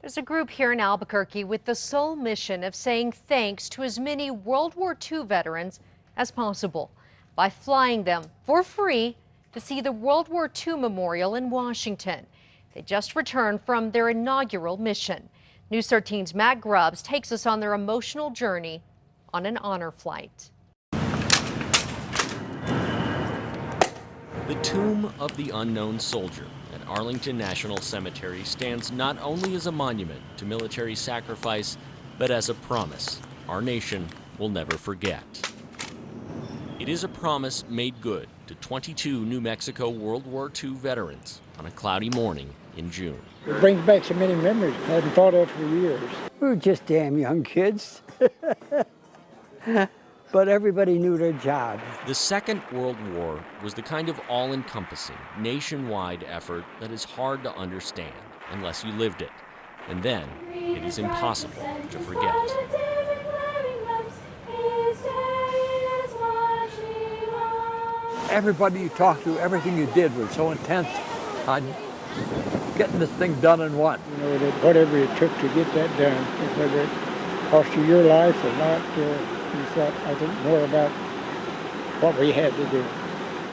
There's a group here in Albuquerque with the sole mission of saying thanks to as many World War II veterans as possible by flying them for free to see the World War II Memorial in Washington. They just returned from their inaugural mission. News 13's Matt Grubbs takes us on their emotional journey on an honor flight. The Tomb of the Unknown Soldier at Arlington National Cemetery stands not only as a monument to military sacrifice, but as a promise our nation will never forget. It is a promise made good to 22 New Mexico World War II veterans on a cloudy morning in June. It brings back so many memories I hadn't thought of for years. We were just damn young kids. But everybody knew their job. The Second World War was the kind of all-encompassing, nationwide effort that is hard to understand unless you lived it. And then it is impossible to forget. Everybody you talked to, everything you did was so intense on getting this thing done and what. You know, that whatever it took to get that done, whether it cost you your life or not, you thought, I think, more about what we had to do.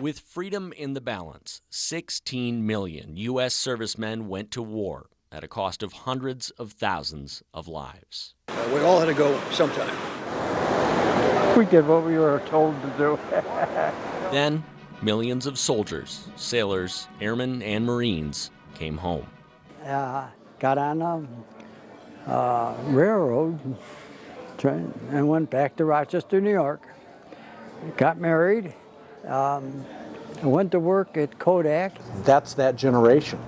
With freedom in the balance, 16 million U.S. servicemen went to war at a cost of hundreds of thousands of lives. We all had to go sometime. We did what we were told to do. Then, millions of soldiers, sailors, airmen, and Marines came home. Got on a railroad train and went back to Rochester, New York. Got married. Went to work at Kodak. That's that generation.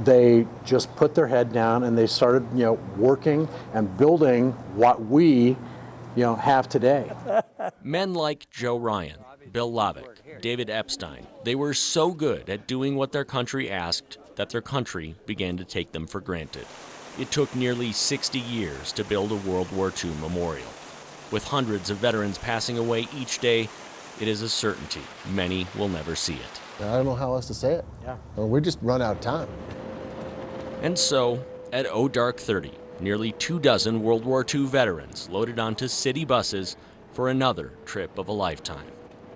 They just put their head down and they started, working and building what we, have today. Men like Joe Ryan, Bill Lovick, David Epstein, they were so good at doing what their country asked that their country began to take them for granted. It took nearly 60 years to build a World War II memorial. With hundreds of veterans passing away each day, it is a certainty many will never see it. I don't know how else to say it. We just run out of time. And so, at dark 30, nearly 24 World War II veterans loaded onto city buses for another trip of a lifetime,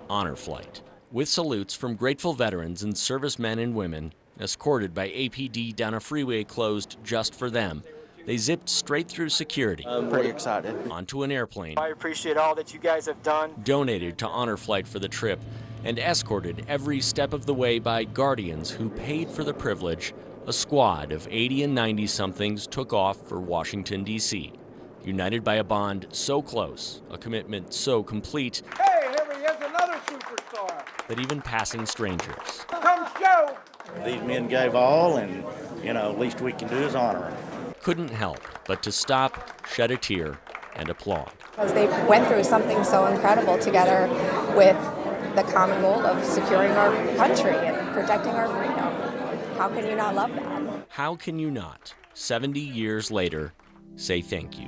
honor flight, with salutes from grateful veterans and servicemen and women, escorted by APD down a freeway closed just for them. They zipped straight through security. I'm pretty excited. Onto an airplane. I appreciate all that you guys have done. Donated to Honor Flight for the trip and escorted every step of the way by guardians who paid for the privilege. A squad of 80 and 90-somethings took off for Washington, D.C., united by a bond so close, a commitment so complete. Hey, here he is, another superstar. That even passing strangers. Comes Joe. These men gave all, and, least we can do is honor them. Couldn't help but to stop, shed a tear, and applaud. Because they went through something so incredible together with the common goal of securing our country and protecting our freedom. How can you not love that? How can you not, 70 years later, say thank you?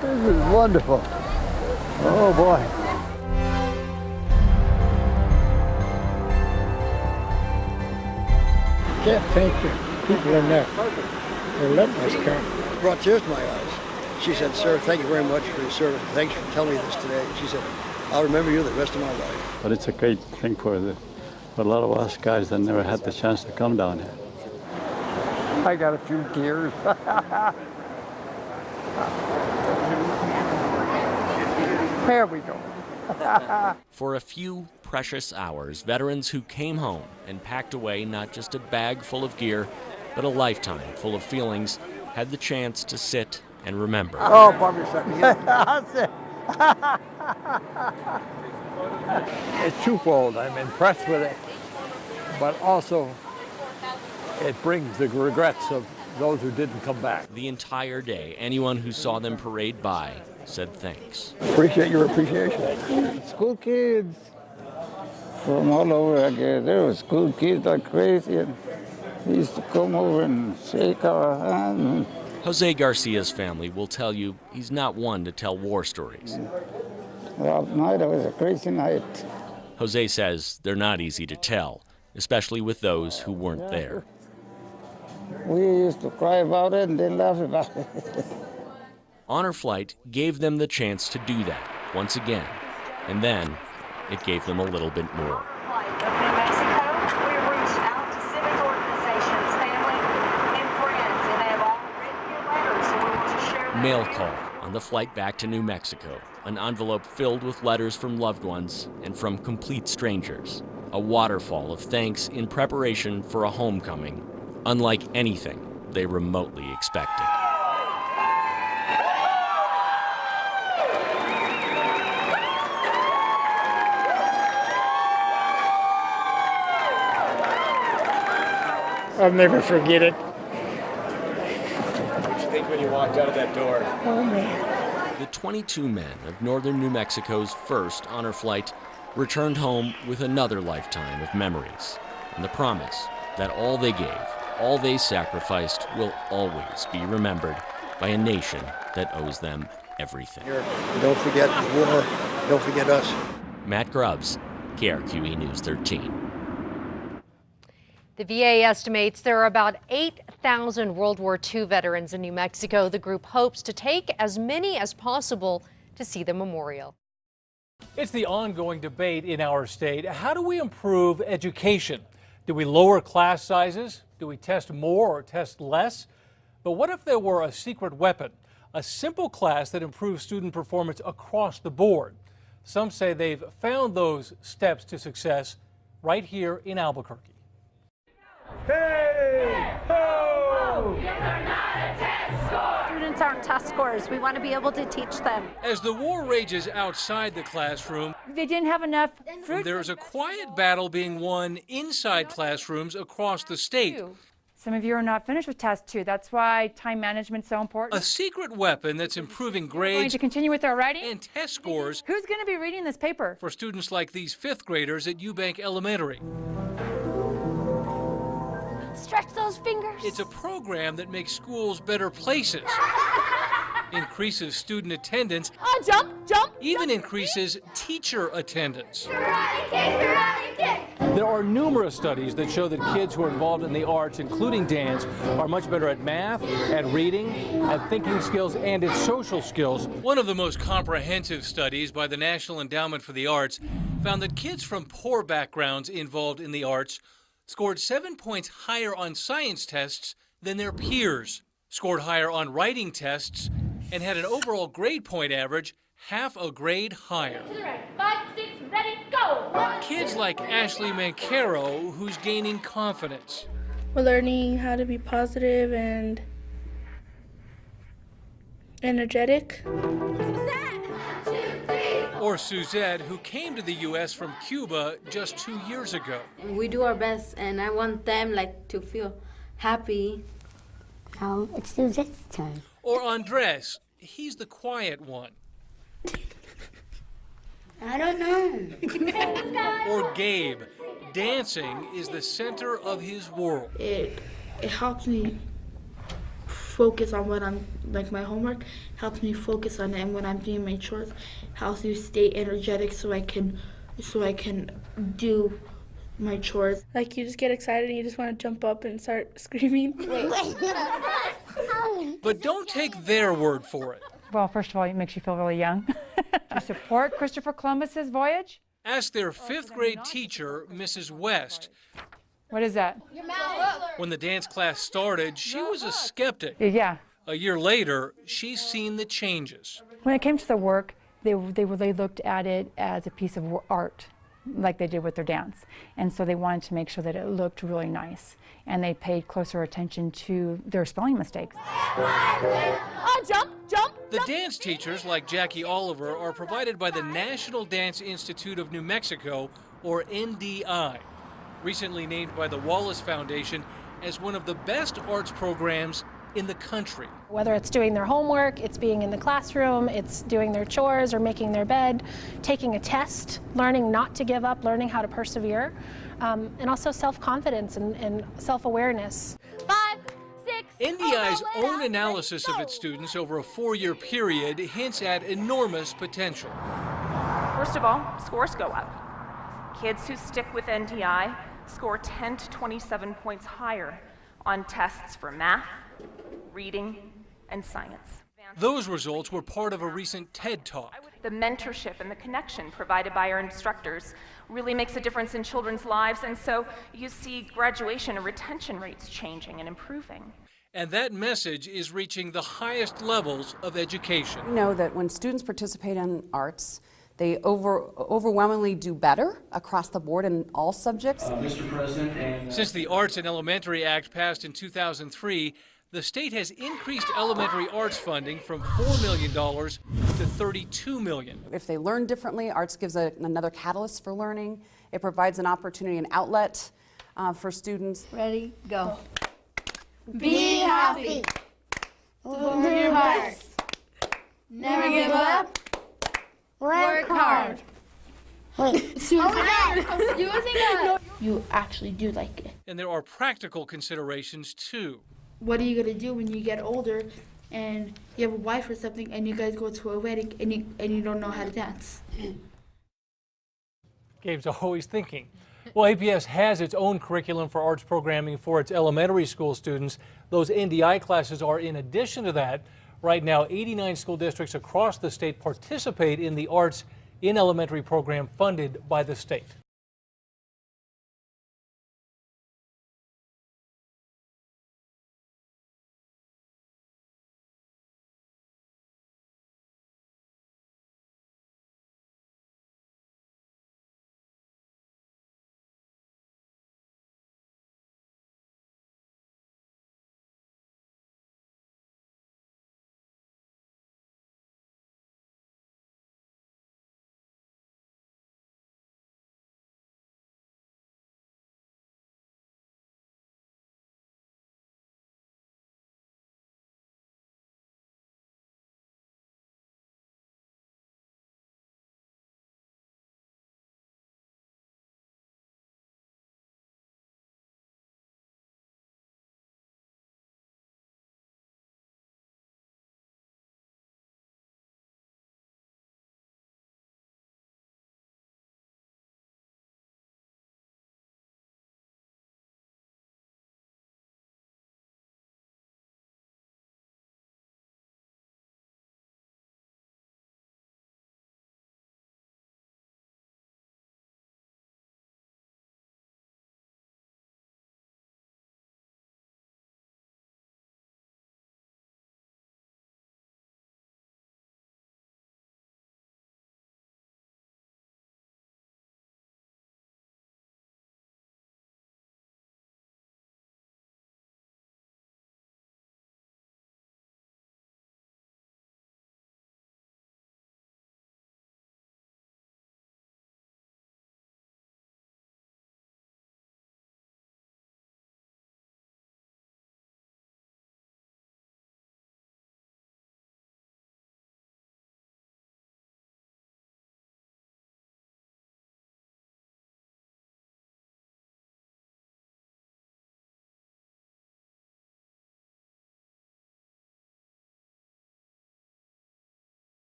This is wonderful. Oh boy. Can't thank the people enough for letting us come. It brought tears to my eyes. She said, "Sir, thank you very much for your service. Thanks for telling me this today." She said, "I'll remember you the rest of my life." But it's a great thing for a lot of us guys that never had the chance to come down here. I got a few tears. There we go. For a few precious hours, veterans who came home and packed away not just a bag full of gear, but a lifetime full of feelings, had the chance to sit and remember. Oh, Bobby said it's twofold. I'm impressed with it, but also it brings the regrets of those who didn't come back. The entire day, anyone who saw them parade by said thanks. Appreciate your appreciation. School kids from all over, I guess. There were school kids like crazy, and they used to come over and shake our hand. Jose Garcia's family will tell you he's not one to tell war stories. Well, night it was a crazy night. Jose says they're not easy to tell, especially with those who weren't there. We used to cry about it and then laugh about it. Honor Flight gave them the chance to do that once again, and then it gave them a little bit more. Mail call on the flight back to New Mexico, an envelope filled with letters from loved ones and from complete strangers. A waterfall of thanks in preparation for a homecoming, unlike anything they remotely expected. I'll never forget it. What did you think when you walked out of that door? Oh, man. The 22 men of northern New Mexico's first honor flight returned home with another lifetime of memories and the promise that all they gave, all they sacrificed will always be remembered by a nation that owes them everything. Don't forget the war. Don't forget us. Matt Grubbs, KRQE News 13. The VA estimates there are about 8,000 World War II veterans in New Mexico. The group hopes to take as many as possible to see the memorial. It's the ongoing debate in our state. How do we improve education? Do we lower class sizes? Do we test more or test less? But what if there were a secret weapon, a simple class that improves student performance across the board? Some say they've found those steps to success right here in Albuquerque. Hey! Ho! Students aren't test scores. We want to be able to teach them. As the war rages outside the classroom, They didn't have enough fruit. there's a quiet battle being won inside classrooms across the state. Some of you are not finished with test 2. That's why time management's so important. A secret weapon that's improving We're going grades to continue with our writing. and test scores Who's going to be reading this paper? for students like these fifth graders at Eubank Elementary. Stretch those fingers. It's a program that makes schools better places, increases student attendance, Jump. even increases teacher attendance. There are numerous studies that show that kids who are involved in the arts, including dance, are much better at math, at reading, at thinking skills, and at social skills. One of the most comprehensive studies by the National Endowment for the Arts found that kids from poor backgrounds involved in the arts scored 7 points higher on science tests than their peers, scored higher on writing tests, and had an overall grade point average half a grade higher. 5, 6, ready, go! Kids like Ashley Mancaro, who's gaining confidence. We're learning how to be positive and energetic. Or Suzette, who came to the U.S. from Cuba just 2 years ago. We do our best, and I want them to feel happy. Now it's Suzette's turn. Or Andres, he's the quiet one. I don't know. Or Gabe, dancing is the center of his world. It helps me focus on what I'm, my homework, helps me focus on it, and when I'm doing my chores, helps me stay energetic so I can do my chores. You just get excited and you just want to jump up and start screaming. But don't take their word for it. Well, first of all, it makes you feel really young. To support Christopher Columbus's voyage. Ask their fifth grade teacher, Mrs. West. What is that? When the dance class started, she was a skeptic. Yeah. A year later, she's seen the changes. When it came to the work, they looked at it as a piece of art, like they did with their dance. And so they wanted to make sure that it looked really nice. And they paid closer attention to their spelling mistakes. Jump! The dance teachers, like Jackie Oliver, are provided by the National Dance Institute of New Mexico, or NDI, recently named by the Wallace Foundation as one of the best arts programs in the country. Whether it's doing their homework, it's being in the classroom, it's doing their chores or making their bed, taking a test, learning not to give up, learning how to persevere, and also self-confidence and self-awareness. 5, 6. NDI's own analysis of its students over a 4-year period hints at enormous potential. First of all, scores go up. Kids who stick with NDI score 10 to 27 points higher on tests for math, reading, and science. Those results were part of a recent TED Talk. The mentorship and the connection provided by our instructors really makes a difference in children's lives, and so you see graduation and retention rates changing and improving. And that message is reaching the highest levels of education. We know that when students participate in arts, they overwhelmingly do better across the board in all subjects. Mr. President, since the Arts in Elementary Act passed in 2003, the state has increased elementary arts funding from $4 million to $32 million. If they learn differently, arts gives another catalyst for learning. It provides an opportunity, an outlet for students. Ready, go. Be happy. Do your best. Never give up. Work hard. Wait. You actually do like it. And there are practical considerations too. What are you going to do when you get older and you have a wife or something and you guys go to a wedding and you don't know how to dance? Gabe's always thinking. Well, APS has its own curriculum for arts programming for its elementary school students. Those NDI classes are in addition to that. Right now, 89 school districts across the state participate in the Arts in Elementary program funded by the state.